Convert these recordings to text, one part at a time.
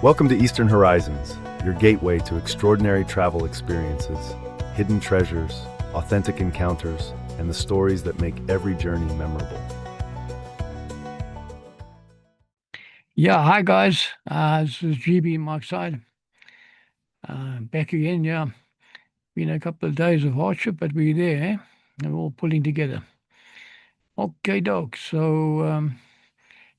Welcome to Eastern Horizons, your gateway to extraordinary travel experiences, hidden treasures, authentic encounters, and the stories that make every journey memorable. Yeah, hi guys. This is GB Mark side. Back again. Yeah, been a couple of days of hardship, but we're there, eh? And we're all pulling together. Okay, dog. So,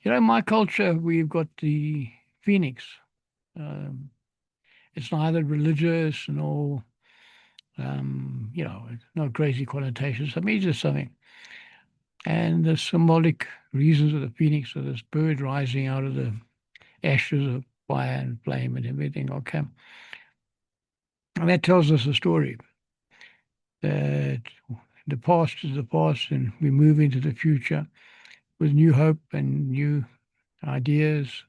my culture, we've got the phoenix. Um, it's neither religious nor, no crazy connotations. I mean, it's just something. And the symbolic reasons of the phoenix, of this bird rising out of the ashes of fire and flame and everything. Okay, and that tells us a story that the past is the past and we move into the future with new hope and new ideas,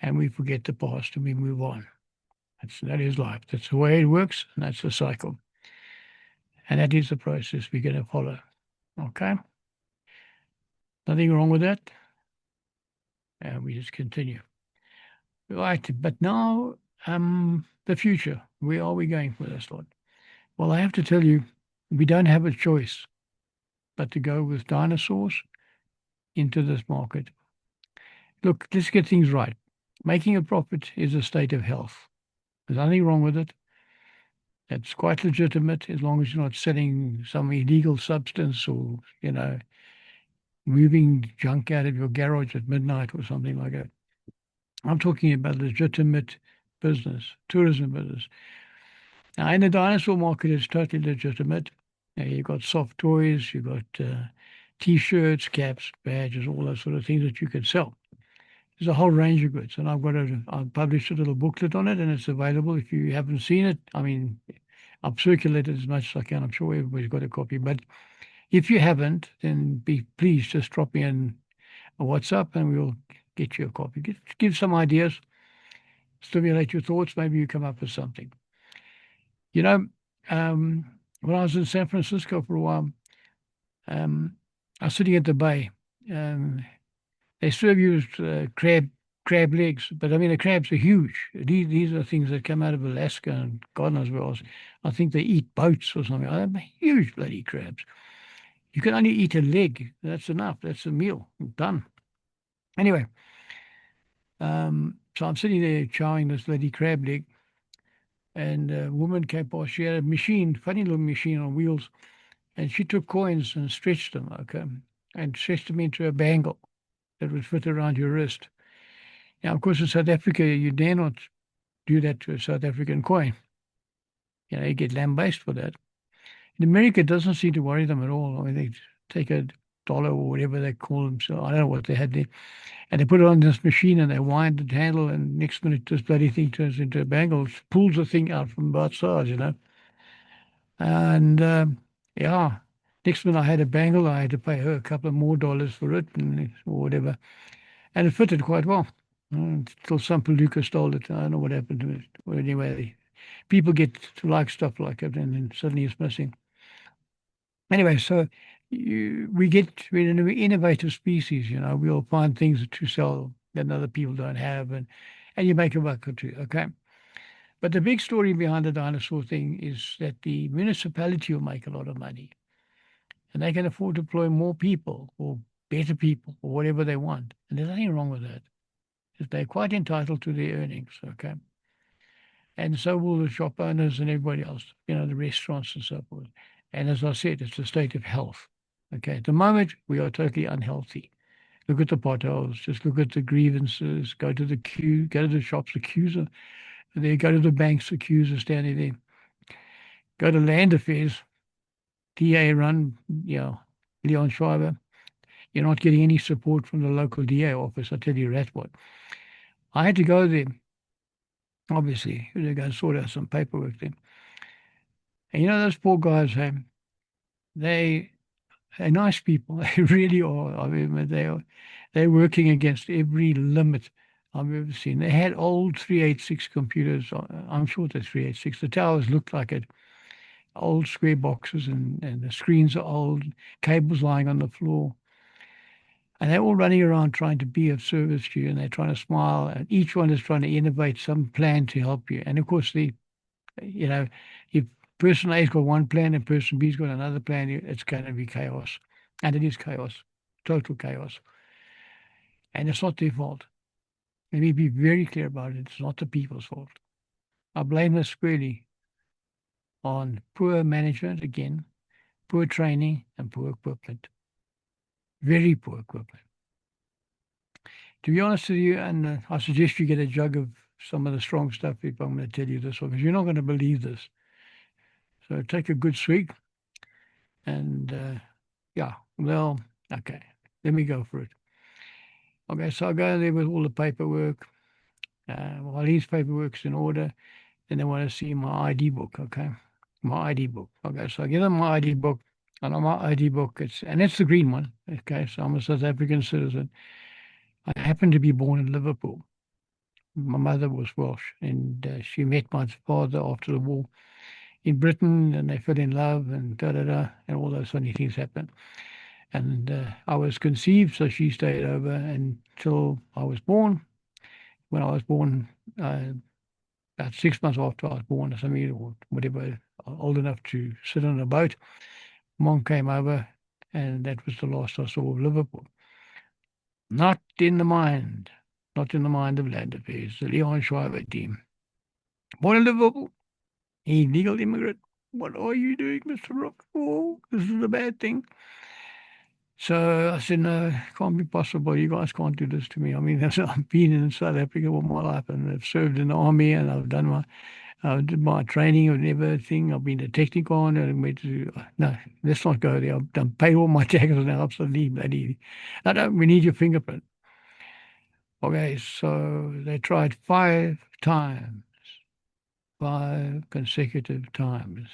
and we forget the past and we move on. That is life. That's the way it works, and that's the cycle. And that is the process we're going to follow. Okay? Nothing wrong with that. And we just continue. Right. But now, the future. Where are we going for this, Lord? Well, I have to tell you, we don't have a choice but to go with dinosaurs into this market. Look, let's get things right. Making a profit is a state of health. There's nothing wrong with it. It's quite legitimate as long as you're not selling some illegal substance or, moving junk out of your garage at midnight or something like that. I'm talking about legitimate business, tourism business. Now, in the dinosaur market, it's totally legitimate. You've got soft toys, you've got T-shirts, caps, badges, all those sort of things that you can sell. There's a whole range of goods, and I've published a little booklet on it, and it's available if you haven't seen it. I mean, I've circulated as much as I can. I'm sure everybody's got a copy, but if you haven't, then please just drop me in a WhatsApp, and we'll get you a copy. Give some ideas, stimulate your thoughts. Maybe you come up with something. You know, when I was in San Francisco for a while, um, I was sitting at the bay. Um, They serve you crab legs, but I mean the crabs are huge. These are things that come out of Alaska and God knows where else. I think they eat boats or something. They're huge bloody crabs. You can only eat a leg. That's enough. That's a meal. Done. Anyway, so I'm sitting there chowing this bloody crab leg, and a woman came past. She had a machine, funny little machine on wheels, and she took coins and stretched them, okay, and stretched them into a bangle that would fit around your wrist. Now, of course, in South Africa, you dare not do that to a South African coin. You get lambasted for that. In America, it doesn't seem to worry them at all. I mean, they take a dollar or whatever they call them. So I don't know what they had there. And they put it on this machine and they wind the handle, and next minute, this bloody thing turns into a bangle, pulls the thing out from both sides. And yeah, next minute I had a bangle. I had to pay her a couple of more dollars for it or whatever. And it fitted quite well. Until some palooka stole it. I don't know what happened to it. Well, anyway, people get to like stuff like it, and then suddenly it's missing. Anyway, so we're an innovative species. We'll find things to sell that other people don't have, and you make a buck or two. Okay, but the big story behind the dinosaur thing is that the municipality will make a lot of money, and they can afford to employ more people or better people or whatever they want, and there's nothing wrong with that. They're quite entitled to their earnings. Okay. And so will the shop owners and everybody else, the restaurants and so forth. And as I said, it's a state of health. Okay, at the moment, we are totally unhealthy. Look at the potholes, just look at the grievances, go to the queue, go to the shops, the queues are there, go to the banks, the queues are standing there. Go to land affairs, DA run, Leon Schreiber. You're not getting any support from the local DA office, I tell you that what. I had to go there, obviously, to go sort out some paperwork there. And those poor guys, hey, they are nice people. They really are. I mean, they're working against every limit I've ever seen. They had old 386 computers. I'm sure they're 386. The towers looked like it. Old square boxes, and the screens are old, cables lying on the floor. And they're all running around trying to be of service to you, and they're trying to smile, and each one is trying to innovate some plan to help you. And of course, you know, if person A's got one plan and person B's got another plan, it's going to be chaos. And it is chaos, total chaos. And it's not their fault. Let me be very clear about it. It's not the people's fault. I blame this squarely on poor management, again, poor training, and poor equipment. Very poor equipment. To be honest with you, and I suggest you get a jug of some of the strong stuff if I'm going to tell you this one, because you're not going to believe this. So take a good swig, and yeah, well, okay, let me go for it. Okay, so I go there with all the paperwork. While his paperwork's in order, then they want to see my ID book. Okay, my ID book. Okay, so I give them my ID book, and on my ID book, it's the green one. Okay, so I'm a South African citizen. I happen to be born in Liverpool. My mother was Welsh, and she met my father after the war in Britain, and they fell in love, and da da da, and all those funny things happened. And I was conceived, so she stayed over until I was born. When I was born, about 6 months after I was born, or something, or whatever, old enough to sit on a boat, Mom came over, and that was the last I saw of Liverpool. Not in the mind, not in the mind of Land Affairs, the Leon Schreiber team. Born in Liverpool, illegal immigrant. What are you doing, Mr. Rook? Oh, this is a bad thing. So I said, no, it can't be possible. You guys can't do this to me. I mean, I've been in South Africa all my life, and I've served in the army, and I've did my training and everything. I've been a technicon, and went to, no, let's not go there. I've done paid all my taxes now, absolutely bloody. I don't, we need your fingerprint. Okay, so they tried 5 times, 5 consecutive times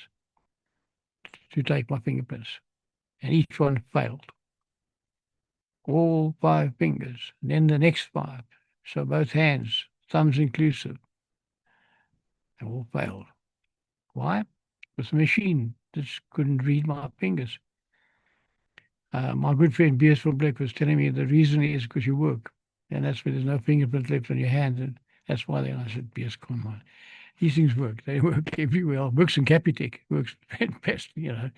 to take my fingerprints, and each one failed. All 5 fingers, and then the next 5. So both hands, thumbs inclusive, they all failed. Why? Because the machine just couldn't read my fingers. My good friend Beersville Black was telling me the reason is because you work, and that's why there's no fingerprint left on your hand, and that's why. Then I said, Beers, come on. These things work. They work everywhere. It works in Capitec. It works best, you know.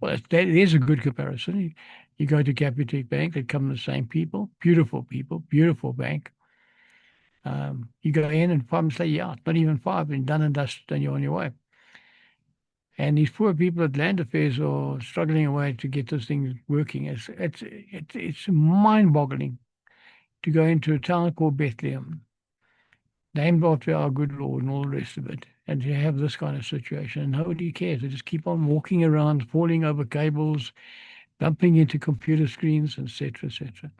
Well, there's a good comparison. You go to Capitec Bank, they come the same people, beautiful bank. You go in and 5 minutes later, you're out. Not even 5, and done and dusted, and you're on your way. And these poor people at Land Affairs are struggling away to get this thing working. It's mind-boggling to go into a town called Bethlehem, named after our good Lord and all the rest of it, and to have this kind of situation. And nobody cares. They just keep on walking around, falling over cables, bumping into computer screens, etc., etc.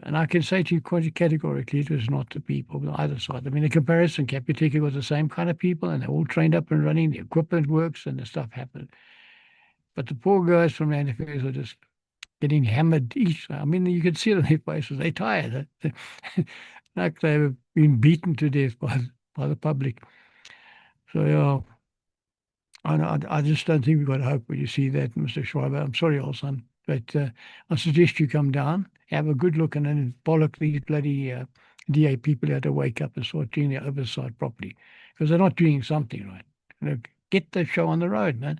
And I can say to you quite categorically, it was not the people on either side. I mean, the comparison, Capitec was the same kind of people, and they're all trained up and running. The equipment works, and the stuff happened. But the poor guys from Land Affairs are just getting hammered each. I mean, you could see it on their faces. They're tired. Like they've been beaten to death by the public. So, yeah, I just don't think we've got hope when you see that, Mr. Schreiber. I'm sorry, old son, but I suggest you come down, have a good look, and then bollock these bloody DA people who have to wake up and start doing their oversight properly, because they're not doing something right. You know, get the show on the road, man.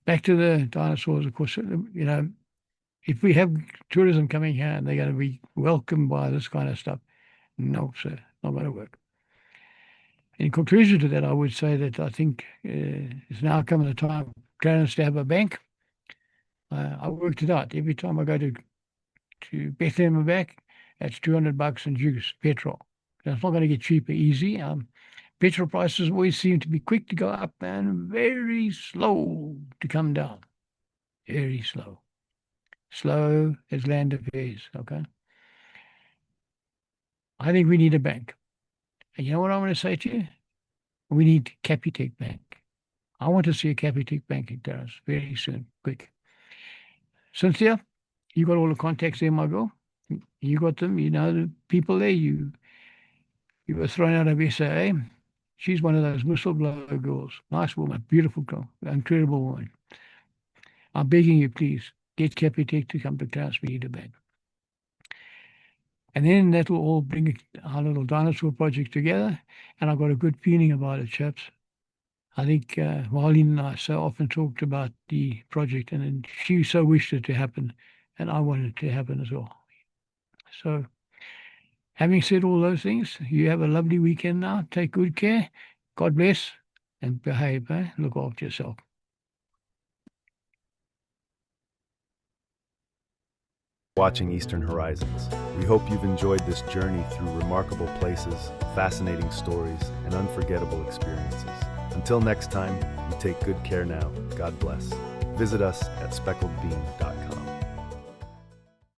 Back to the dinosaurs, of course. You know, if we have tourism coming here and they're going to be welcomed by this kind of stuff, no, sir, not going to work. In conclusion to that, I would say that I think it's now coming the time Clarence to have a bank. I worked it out. Every time I go to Bethlehem and back, that's $200 in juice, petrol. That's not going to get cheaper easy. Petrol prices always seem to be quick to go up and very slow to come down. Very slow. Slow as Land Affairs, okay? I think we need a bank. And you know what I want to say to you? We need Capitec Bank. I want to see a Capitec Bank in Darro very soon, quick. Cynthia, you got all the contacts there, my girl. You got them. You know the people there. You were thrown out of SAA. She's one of those whistleblower girls. Nice woman, beautiful girl, incredible woman. I'm begging you, please, get Capitec to come to class. We need a bank. And then that will all bring our little dinosaur project together. And I've got a good feeling about it, chaps. I think Marlene and I so often talked about the project, and then she so wished it to happen, and I wanted it to happen as well. So, having said all those things, you have a lovely weekend now. Take good care. God bless and behave. Eh? Look after yourself. Watching Eastern Horizons. We hope you've enjoyed this journey through remarkable places, fascinating stories, and unforgettable experiences. Until next time, you take good care now. God bless. Visit us at speckledbean.com.